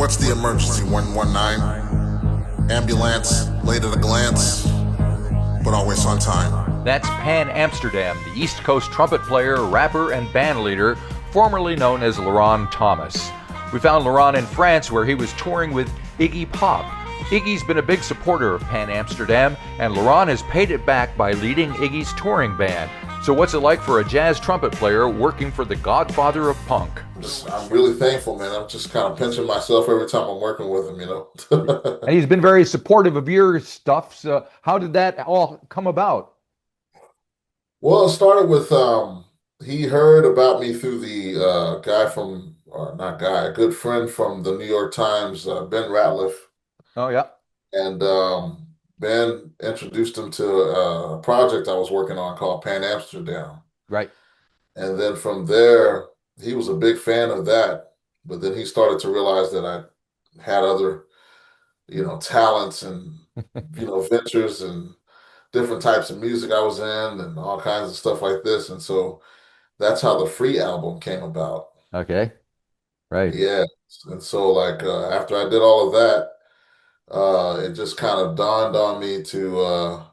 What's the emergency? 119? Ambulance, late at a glance, but always on time. That's Pan Amsterdam, the East Coast trumpet player, rapper, and bandleader, formerly known as Leron Thomas. We found Leron in France, where he was touring with Iggy Pop. Iggy's been a big supporter of Pan Amsterdam, and Leron has paid it back by leading Iggy's touring band. So what's it like for a jazz trumpet player working for the godfather of punk? I'm really thankful, man. I'm just kind of pinching myself every time I'm working with him, you know. And he's been very supportive of your stuff. So how did that all come about? Well, it started with he heard about me through the guy from, or not guy, a good friend from the New York Times, Ben Ratliff. Oh, yeah. And Ben introduced him to a project I was working on called Pan Amsterdam. Right. And then from there, he was a big fan of that. But then he started to realize that I had other, talents and, ventures and different types of music I was in and all kinds of stuff like this. And so that's how the Free album came about. Okay. Right. Yeah. And so like after I did all of that, it just kind of dawned on me to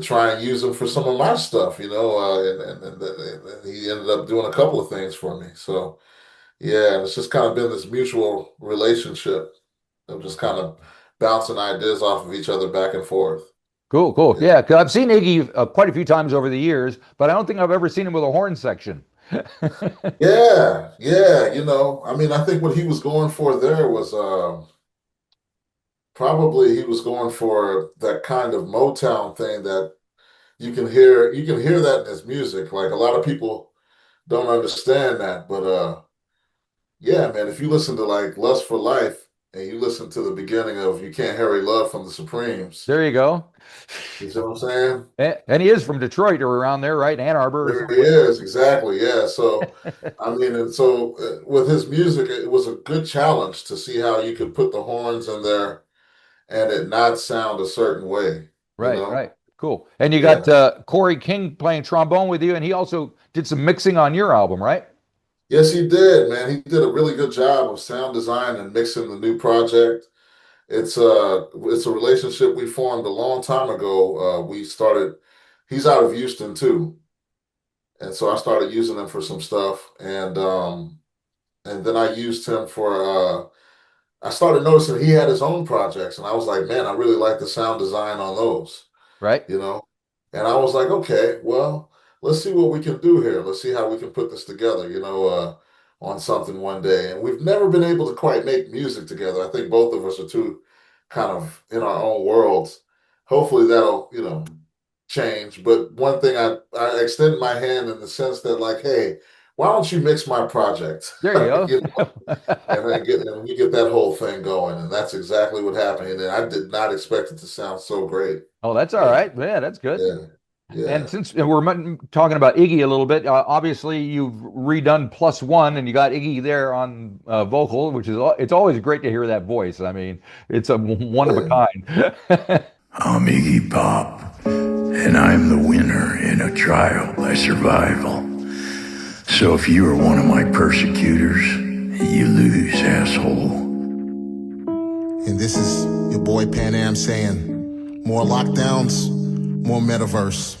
try and use him for some of my stuff, and he ended up doing a couple of things for me. So yeah, and it's just kind of been this mutual relationship of just kind of bouncing ideas off of each other back and forth. Cool, cool. Yeah, Yeah, 'cause I've seen Iggy quite a few times over the years, but I don't think I've ever seen him with a horn section. yeah, yeah. I mean, I think what he was going for there was probably he was going for that kind of Motown thing that you can hear that in his music. Like a lot of people don't understand that, but yeah, man, if you listen to like Lust for Life and you listen to the beginning of You Can't Hurry Love from the Supremes, There you go. you see what I'm saying? And he is from Detroit or around there, right? Ann Arbor or There he someplace. is, exactly. Yeah. So, I mean, and so with his music, it was a good challenge to see how you could put the horns in there and it not sound a certain way, you Right, know? right. Cool. And you got Yeah. Corey King playing trombone with you, and he also did some mixing on your album, right? Yes, he did, man. He did a really good job of sound design and mixing the new project. It's a relationship we formed a long time ago. We started, he's out of Houston too. And so I started using him for some stuff. And then I used him for I started noticing he had his own projects, and I was like, man, I really like the sound design on those, Right. you know? And I was like, okay, well, let's see what we can do here. Let's see how we can put this together, on something one day. And we've never been able to quite make music together. I think both of us are too kind of in our own worlds. Hopefully that'll, change. But one thing I extend my hand in the sense that like, hey, why don't you mix my project? There you You go. and we get that whole thing going, and that's exactly what happened. And I did not expect it to sound so great. Oh, that's all Yeah, right. Yeah, that's good. yeah, And yeah, since we're talking about Iggy a little bit, obviously you've redone Plus One, and you got Iggy there on vocal, which is it's always great to hear that voice. I mean, it's a one of a yeah. kind. I'm Iggy Pop, and I'm the winner in a trial by survival. So if you are one of my persecutors, you lose, asshole. And this is your boy Pan Am saying, more lockdowns, more metaverse.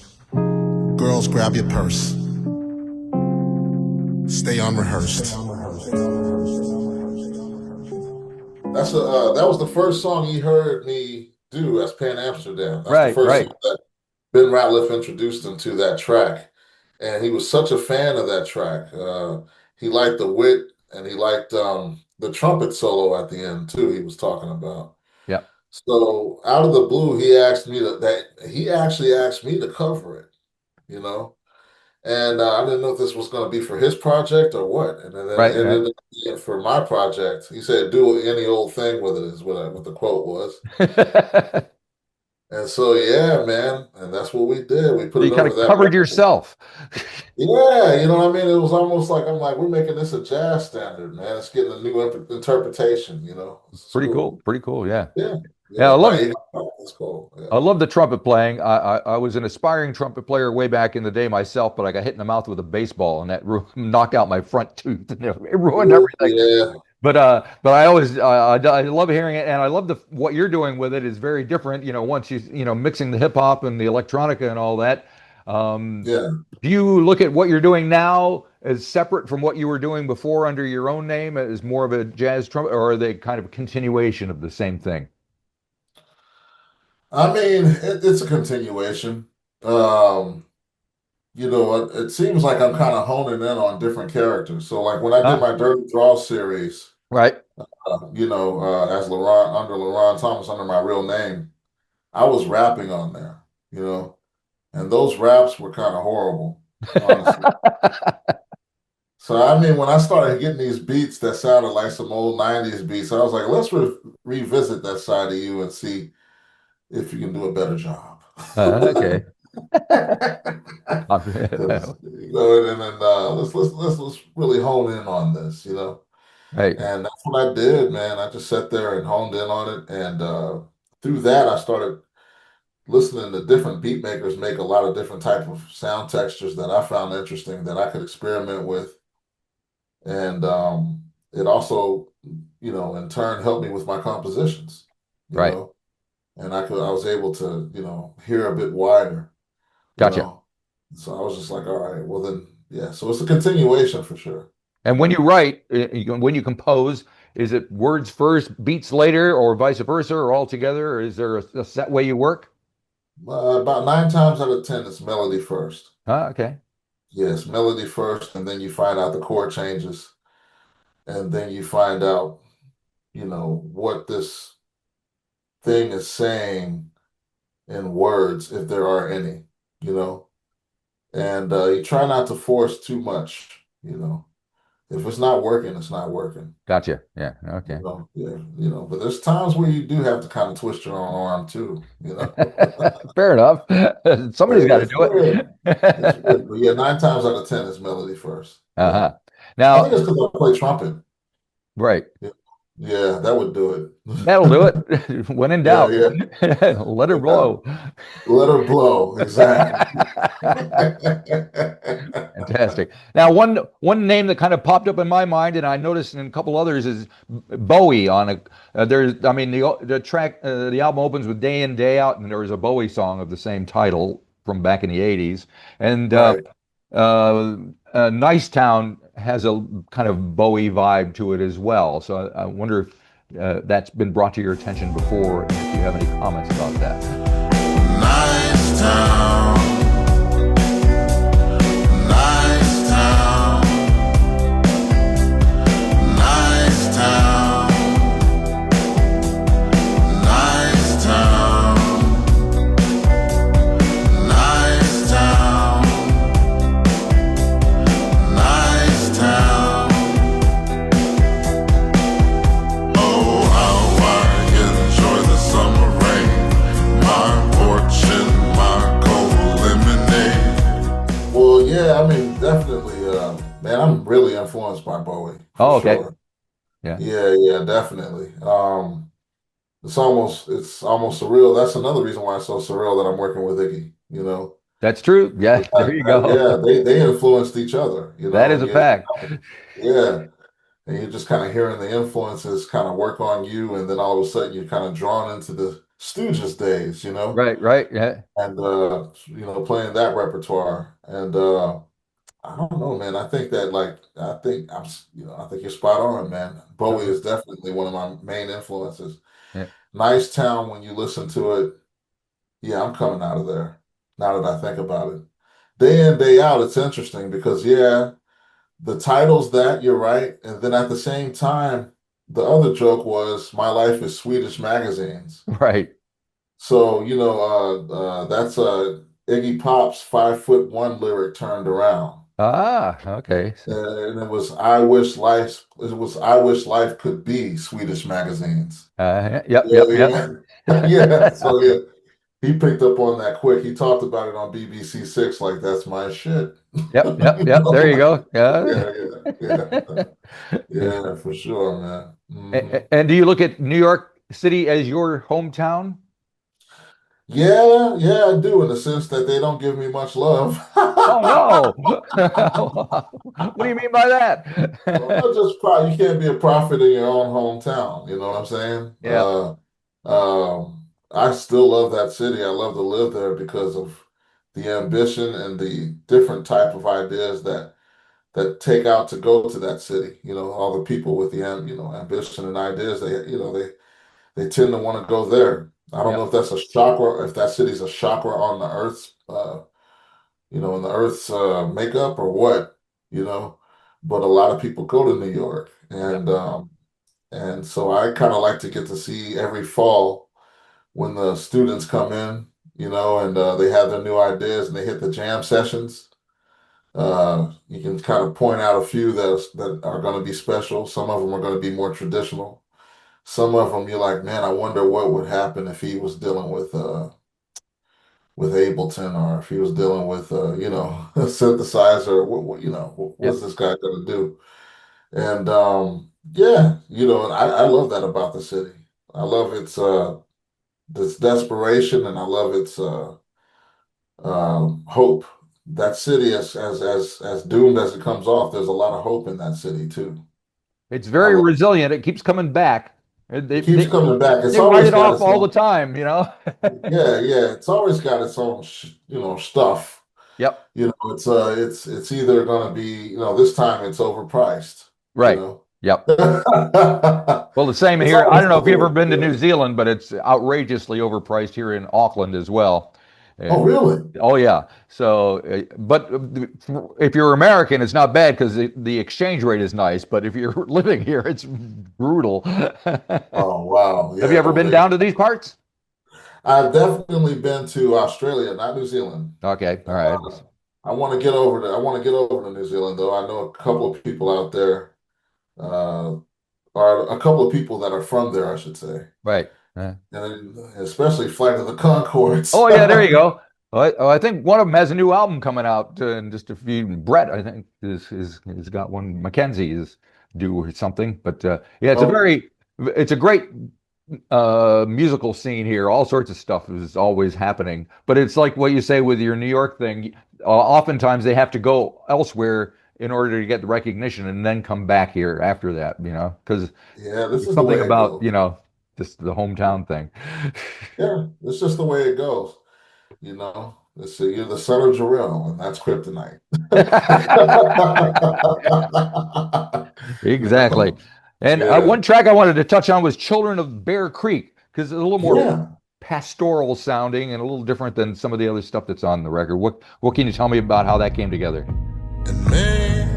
Girls, grab your purse. Stay unrehearsed. That was the first song he heard me do as Pan Amsterdam. That's the Right, first right. song that Ben Ratliff introduced him to that track, and he was such a fan of that track. He liked the wit, and he liked the trumpet solo at the end too. He was talking about. Yeah. So out of the blue, he actually asked me to cover it. You know, and I didn't know if this was going to be for his project or what. And then it Right, right. ended up being for my project. He said, "Do any old thing with it," is what the quote was. And so, yeah, man, and that's what we did. We put You it kind over of that covered record. yourself. Yeah, you know what I mean? It was almost like I'm like, we're making this a jazz standard, man. It's getting a new interpretation. It's Pretty cool. cool. Pretty cool. Yeah. Yeah, Yeah, yeah. By Iggy Pop. It's cool. I Yeah. love the trumpet playing. I was an aspiring trumpet player way back in the day myself, but I got hit in the mouth with a baseball, and that knocked out my front tooth, and it ruined Ooh, everything. yeah. but I always I love hearing it, and I love the what you're doing with it is very different. Once mixing the hip hop and the electronica and all that. Um, Yeah. do you look at what you're doing now as separate from what you were doing before under your own name as more of a jazz trumpet, or are they kind of a continuation of the same thing? I mean, it's a continuation. Um, it seems like I'm kind of honing in on different characters. So, like when I did Ah, my Dirty Draw series, right. as Leron Thomas under my real name, I was rapping on there, you know, and those raps were kind of horrible, honestly. So, I mean, when I started getting these beats that sounded like some old 90s beats, I was like, let's revisit that side of you and see if you can do a better job. Okay. 'Cause, and then let's really hone in on this, Right, and that's what I did, man. I just sat there and honed in on it, and through that, I started listening to different beat makers make a lot of different type of sound textures that I found interesting that I could experiment with, and it also, in turn, helped me with my compositions, you right. know, and I was able to, hear a bit wider, you Gotcha. know. So I was just like, all right, well then, yeah. So it's a continuation for sure. And when you write, when you compose, is it words first, beats later, or vice versa, or all together? Or is there a set way you work? About 9 times out of 10, it's melody first. Okay. Yes, melody first, and then you find out the chord changes, and then you find out, what this thing is saying in words, if there are any, you know. And you try not to force too much. If it's not working, it's not working. Gotcha. Yeah. Okay. Yeah, but there's times where you do have to kind of twist your own arm too. Fair enough. Somebody's got to It's do weird. It's it. weird. But yeah, 9 times out of 10 is melody first. Yeah. Uh-huh. I think Now, it's because I play trumpet. right. Yeah, yeah, that would do it. That'll do it. When in Yeah, doubt, yeah, let her yeah. blow. Let her blow. Exactly. Fantastic. Now, one name that kind of popped up in my mind, and I noticed in a couple others, is Bowie. On a there's, I mean, the track, the album opens with "Day In Day Out," and there was a Bowie song of the same title from back in the '80s, and Right. uh, "Nice Town" has a kind of Bowie vibe to it as well. So I wonder if that's been brought to your attention before, and if you have any comments about that. Nice town, nice town, nice town, nice town, nice town, nice town. Oh, how I enjoy the summer rain, my porch and my cold lemonade. Well, yeah, I mean, definitely, man, I'm really influenced by Bowie for Oh, okay. sure. Yeah. Yeah, yeah, definitely. It's almost surreal. That's another reason why it's so surreal that I'm working with Iggy. That's true. Yeah, there you go. Yeah, they influenced each other, That is and a fact. yeah, and you're just kind of hearing the influences kind of work on you, and then all of a sudden you're kind of drawn into the Stooges days, Right, right. Yeah. and playing that repertoire, and I don't know, man. I think that like I think you're spot on, man. Bowie Uh-huh. is definitely one of my main influences. Yeah. Nice Town, when you listen to it, yeah, I'm coming out of there. Now that I think about it, day in, day out, it's interesting because yeah, the title's that, you're right, and then at the same time, the other joke was my life is Swedish magazines. Right. So that's Iggy Pop's 5'1" lyric turned around. Ah, okay. And it was I wish life could be Swedish magazines. Yep, Yeah, yep, yep. yeah. Yeah. So yeah, he picked up on that quick. He talked about it on BBC Six like that's my shit. Yep, yep, yep. There you go. Yeah. Yeah, yeah, yeah. Yeah, for sure, man. And do you look at New York City as your hometown? Yeah, yeah, I do in the sense that they don't give me much love. Oh no. What do you mean by that? Well, just probably you can't be a prophet in your own hometown. You know what I'm saying? Yeah, I still love that city. I love to live there because of the ambition and the different type of ideas that take out to go to that city. You know, all the people with the ambition and ideas. They tend to want to go there. I don't yeah, know if that's a chakra, if that city's a chakra on the Earth's, in the Earth's makeup or what, you know. But a lot of people go to New York, yeah. and so I kind of like to get to see every fall when the students come in, and they have their new ideas and they hit the jam sessions. You can kind of point out a few that are going to be special. Some of them are going to be more traditional. Some of them you're like, man, I wonder what would happen if he was dealing with Ableton or if he was dealing with a synthesizer. What's Yep. this guy going to do? And yeah, I love that about the city. I love its desperation, and I love its hope. That city, as doomed as it comes off, there's a lot of hope in that city too. It's I very love resilient. It keeps coming back. it. Keeps coming back. It's They write always it got off its all the own. time, you know? Yeah, yeah. It's always got its own, stuff. Yep. It's either going to be, this time it's overpriced. You Right. know, Yep. Well, the same it's here. I always don't know if you've ever something. been to New Yeah. Zealand, but it's outrageously overpriced here in Auckland as well. Oh, And really? oh yeah. So, but if you're American, it's not bad because the exchange rate is nice. But if you're living here, it's brutal. Oh, wow. Have you Yeah, ever no, been down to these parts? I've definitely been to Australia, not New Zealand. Okay. All right. Uh, I want to get over to New Zealand though. I know a couple of people out there, uh, or a couple of people that are from there, I should say, Right. and especially Flight of the Conchords. Oh yeah, there you go. I think one of them has a new album coming out in just a few. Brett, I think, is got one. Mackenzie is due or something. But yeah, Oh, it's a great musical scene here. All sorts of stuff is always happening. But it's like what you say with your New York thing. Oftentimes they have to go elsewhere in order to get the recognition and then come back here after that. Because yeah, this there's is the something way it about goes. just the hometown thing. Yeah, it's just the way it goes. You're the son of Jarrell, and that's kryptonite. You Exactly. know? And Yeah, one track I wanted to touch on was Children of Bear Creek, because it's a little more yeah. pastoral sounding and a little different than some of the other stuff that's on the record. What can you tell me about how that came together? And made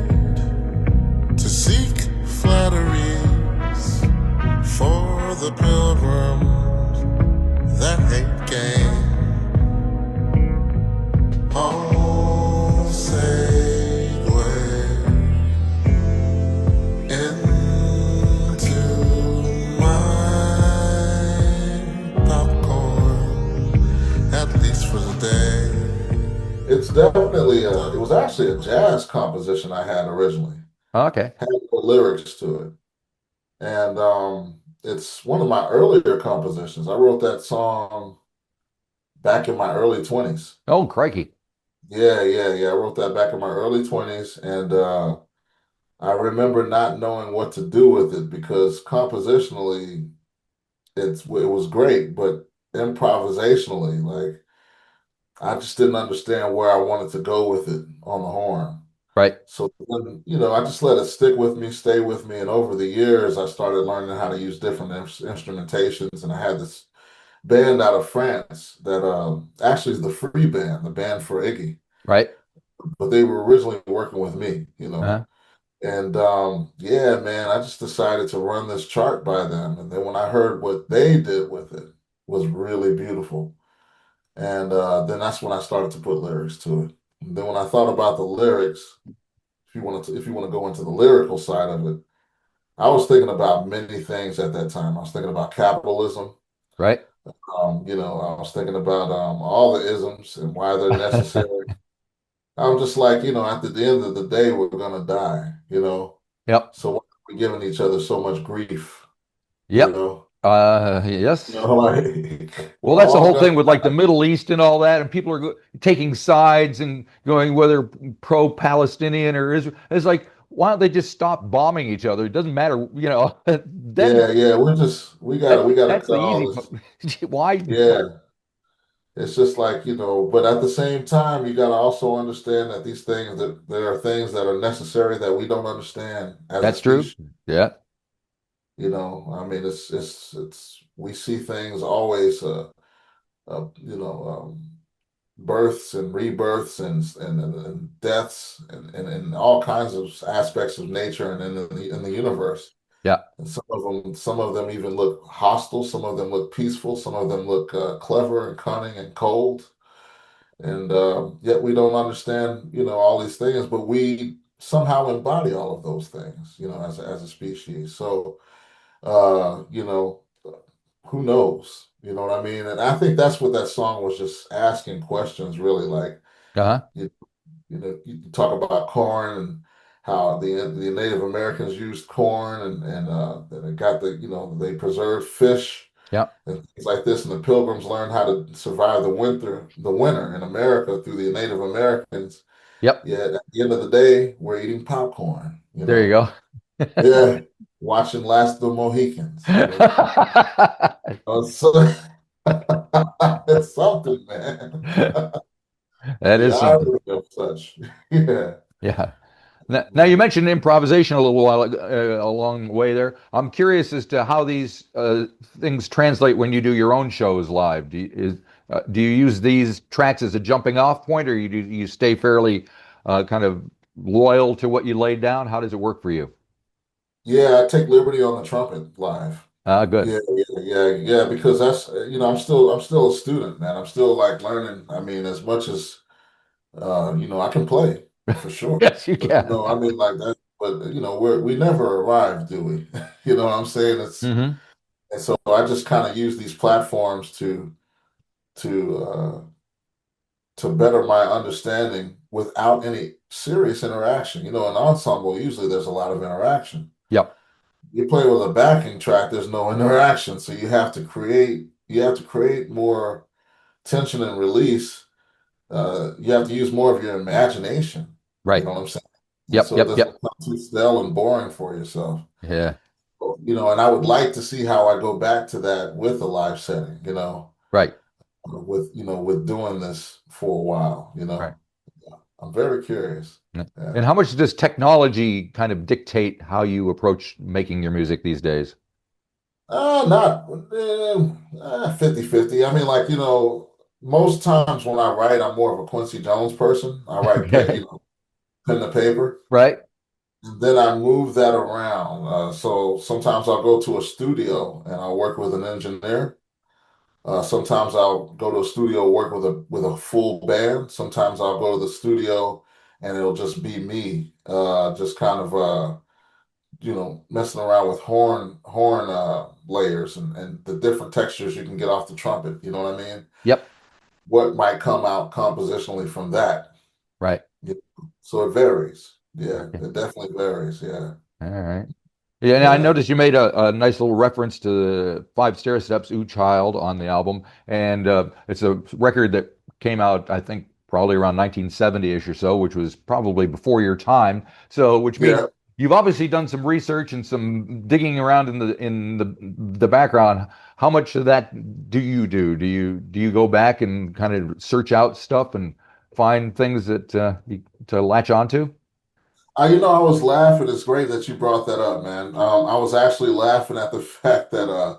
to seek flatteries for the pilgrims that hate gain. All segue into my popcorn, at least for the day. It's definitely it was actually a jazz composition I had originally. Okay. Had the lyrics to it. And it's one of my earlier compositions. I wrote that song back in my early 20s. Oh, crikey. Yeah, yeah, yeah. I wrote that back in my early 20s, and I remember not knowing what to do with it because compositionally it was great, but improvisationally, like I just didn't understand where I wanted to go with it on the horn. Right. So then, I just let it stick with me, stay with me, and over the years, I started learning how to use different instrumentations. And I had this band out of France that actually is the Free Band, the band for Iggy, Right. but they were originally working with me. Uh-huh. And yeah, man, I just decided to run this chart by them. And then when I heard what they did with it was really beautiful. And then that's when I started to put lyrics to it. And then when I thought about the lyrics, if you want to go into the lyrical side of it, I was thinking about many things at that time. I was thinking about capitalism. Right. I was thinking about all the isms and why they're necessary. I'm just like, at the end of the day, we're gonna die. Yep. So why are we giving each other so much grief? You Yep. know? You Yes. know, like Well, we're that's the all whole gonna. thing with like the Middle East and all that, and people are taking sides and going whether pro-Palestinian or Israel. It's like, why don't they just stop bombing each other? It doesn't matter, you know. Then Yeah, yeah. We gotta that's cut the easy all part. this. Why? Yeah, it's just like, but at the same time, you got to also understand that these things, that there are things that are necessary that we don't understand as a That's true. species. Yeah, I mean, it's we see things always, births and rebirths and deaths and all kinds of aspects of nature and in the universe. yeah, And some of them even look hostile. Some of them look peaceful. Some of them look clever and cunning and cold. And yet we don't understand, all these things, but we somehow embody all of those things, as a species. So, who knows? You know what I mean? And I think that's what that song was, just asking questions, really. Like, uh-huh. you, you talk about corn and how the Native Americans used corn, and they got they preserved fish Yeah, and things like this, and the Pilgrims learned how to survive the winter in America through the Native Americans. yep. Yet at the end of the day, we're eating popcorn. There you go. Yeah, watching Last of the Mohicans. So it's something, man. That The is something. irony of such. Yeah. Yeah. Now, you mentioned improvisation a little while along the way there. I'm curious as to how these things translate when you do your own shows live. Do you use these tracks as a jumping off point, or do you stay fairly kind of loyal to what you laid down? How does it work for you? Yeah, I take liberty on the trumpet live. Good. Yeah, yeah, yeah, yeah, because that's I'm still a student, man. I'm still like learning. I mean, as much as I can play for sure. Yes, you But can. I mean like that, but we never arrive, do we? You know what I'm saying? Hmm. And so I just kind of use these platforms to to better my understanding without any serious interaction. In ensemble, usually there's a lot of interaction. Yep. You play with a backing track, there's no interaction. So you have to create more tension and release. You have to use more of your imagination. You Right. know what I'm saying? And Yep. so it Yep. doesn't Yep. become too stale and boring for yourself. Yeah. And I would like to see how I go back to that with a live setting, Right. with doing this for a while. Right. I'm very curious. Yeah. Yeah. And how much does technology kind of dictate how you approach making your music these days? Not 50-50. I mean, like, most times when I write, I'm more of a Quincy Jones person. I write, Okay. pen to paper. Right. And then I move that around. So sometimes I'll go to a studio and I'll work with an engineer. Sometimes I'll go to a studio, work with a full band. Sometimes I'll go to the studio and it'll just be me, just kind of messing around with horn layers and the different textures you can get off the trumpet. You know what I mean? Yep. What might come out compositionally from that? Right. Yeah. So it varies. Yeah, Okay. it definitely varies. Yeah, All right. Yeah, and I yeah, noticed you made a nice little reference to the Five Stair Steps, Ooh Child on the album. And it's a record that came out, I think, probably around 1970-ish or so, which was probably before your time. So, which means yeah. you've obviously done some research and some digging around in the background. How much of that do you do? Do you go back and kind of search out stuff and find things that to latch onto? I was laughing. It's great that you brought that up, man. I was actually laughing at the fact that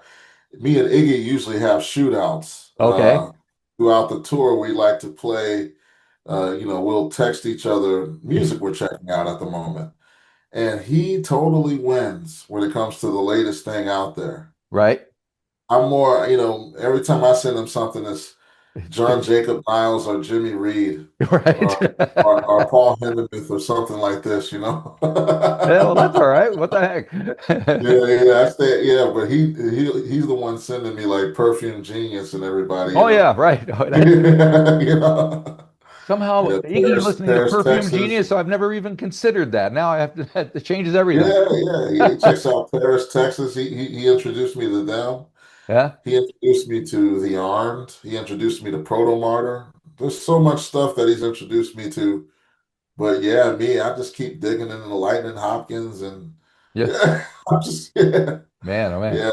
me and Iggy usually have shootouts Okay. throughout the tour. We like to play. We'll text each other music we're checking out at the moment, and he totally wins when it comes to the latest thing out there. Right. I'm more, every time I send him something that's John Jacob Niles or Jimmy Reed Right. or or Paul Hindemith or something like this. Yeah, well, that's all right. What the Yeah, heck? yeah, I say, yeah, but he's the one sending me like Perfume Genius and everybody, Oh yeah, right. Oh, you know. somehow Yeah, Iggy Paris, listening to Paris, Perfume Texas. Genius, I've never even considered that. Now I have to, it changes everything. Yeah, yeah, he checks out Paris, Texas. He introduced me to them. Yeah. He introduced me to The Armed. He introduced me to Proto Martyr. There's so much stuff that he's introduced me to. But yeah, me, I just keep digging into the Lightning Hopkins and Yeah. yeah, I'm just yeah, Man, oh man. yeah.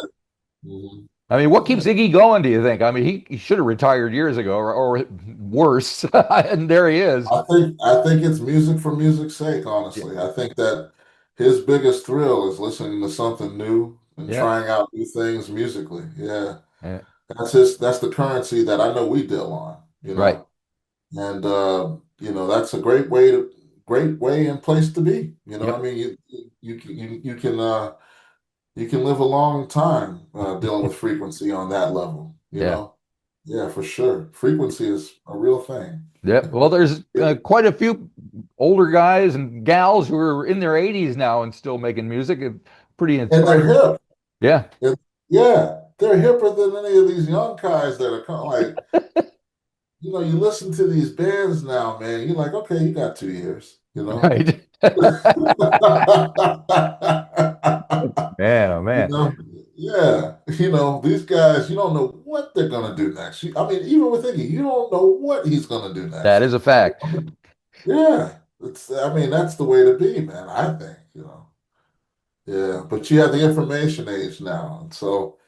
Mhm. I mean, what Yeah. keeps Iggy going, do you think? I mean, he should have retired years ago or worse. And there he is. I think it's music for music's sake, Yeah. honestly. I think that his biggest thrill is listening to something new and Yeah. trying out new things musically. Yeah. Yeah. That's the currency that I know we deal on, Right. And that's a great way and place to be. I Yep. mean, you can live a long time dealing with frequency on that level, Yeah. Yeah, for sure. Frequency is a real thing. Yep. Well, there's quite a few older guys and gals who are in their 80s now and still making music. Pretty And they're inspiring. hip. Yeah. Yeah, they're hipper than any of these young guys that are like, you listen to these bands now, man. You're like, okay, you got 2 years, Right. Man, oh You man. know, yeah, these guys, you don't know what they're gonna do next. I mean, even with Iggy, you don't know what he's gonna do That next. is a fact. Yeah, I mean, that's the way to be, man. I think. Yeah, but you have the information age now, and so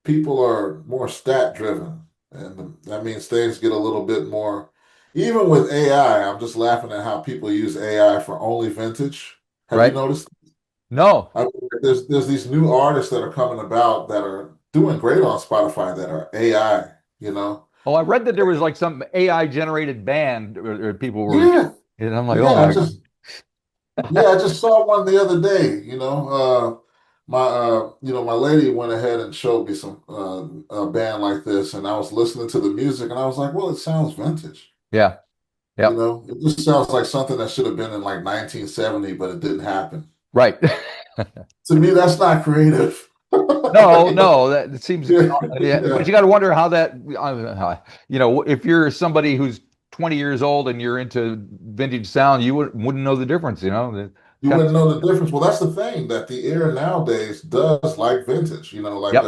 people are more stat driven, and that means things get a little bit more. Even with AI, I'm just laughing at how people use AI for only vintage. Have you Right? noticed? No. I mean, there's these new artists that are coming about that are doing great on Spotify that are AI, you know? Oh, I read that there was like some AI generated band or people were, Yeah, and I'm like, oh yeah, my God. I just saw one the other day, my lady went ahead and showed me some a band like this, and I was listening to the music and I was like, well, it sounds vintage. Yeah. Yep. It just sounds like something that should have been in like 1970, but it didn't happen. Right. To me, that's not creative. No, no, that it seems, Yeah, yeah, but yeah. you got to wonder how that, if you're somebody who's 20 years old and you're into vintage sound, you wouldn't know the difference, You kind wouldn't of, know the difference. Well, that's the thing that the ear nowadays does like vintage. yep,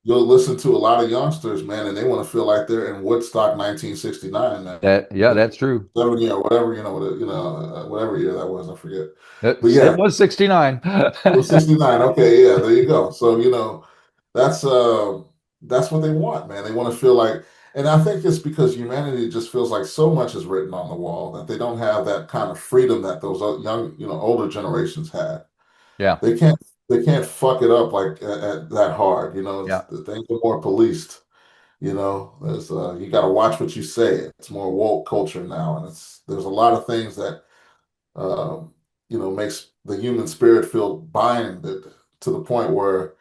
You'll listen to a lot of youngsters, man, and they want to feel like they're in Woodstock 1969, man. yeah, that's true. 70 or whatever, whatever year that was, I forget. But It yeah, was 69. it was 69. Okay, yeah, there you go. So, that's that's what they want, man. They want to feel like, and I think it's because humanity just feels like so much is written on the wall that they don't have that kind of freedom that those young, older generations had. Yeah, They can't they can't fuck it up like that hard. yeah, The things are more policed. There's you got to watch what you say. It's more woke culture now, and there's a lot of things that makes the human spirit feel binded to the point where,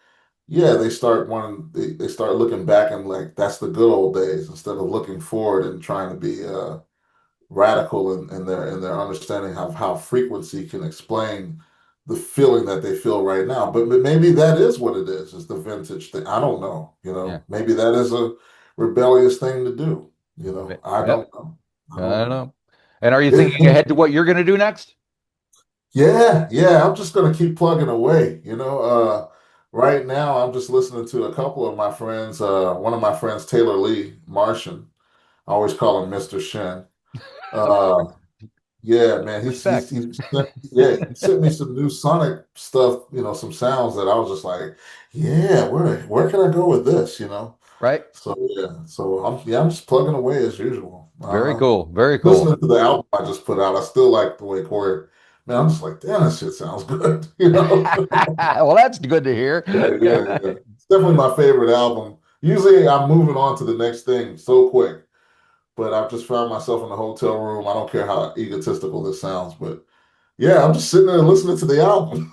yeah, they start looking back and like that's the good old days instead of looking forward and trying to be radical in their understanding of how frequency can explain the feeling that they feel right now. But maybe that is what it is the vintage thing. I don't know. yeah. Maybe that is a rebellious thing to do. I Yep. don't know. I I don't don't know. know. And are you thinking Yeah, ahead to what you're going to do next? yeah. I'm just gonna keep plugging away. Right now I'm just listening to a couple of my friends. One of my friends, Taylor Lee Martian. I always call him Mr. Shen. Uh, Yeah, man, Respect. he sent me some new Sonic stuff, some sounds that I was just like, yeah, where can I go with this, Right? So yeah, I'm just plugging away as usual. Very cool. Very cool. Listening to the album I just put out, I still like the way Corey, man, I'm just like, damn, that shit sounds good, Well, that's good to hear. Yeah. It's definitely my favorite album. Usually I'm moving on to the next thing so quick. But I've just found myself in a hotel room. I don't care how egotistical this sounds, but yeah, I'm just sitting there listening to the album.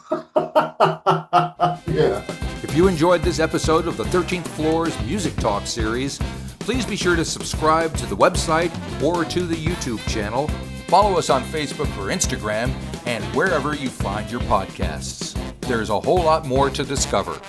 Yeah. If you enjoyed this episode of the 13th Floor's Music Talk series, please be sure to subscribe to the website or to the YouTube channel. Follow us on Facebook or Instagram and wherever you find your podcasts. There's a whole lot more to discover.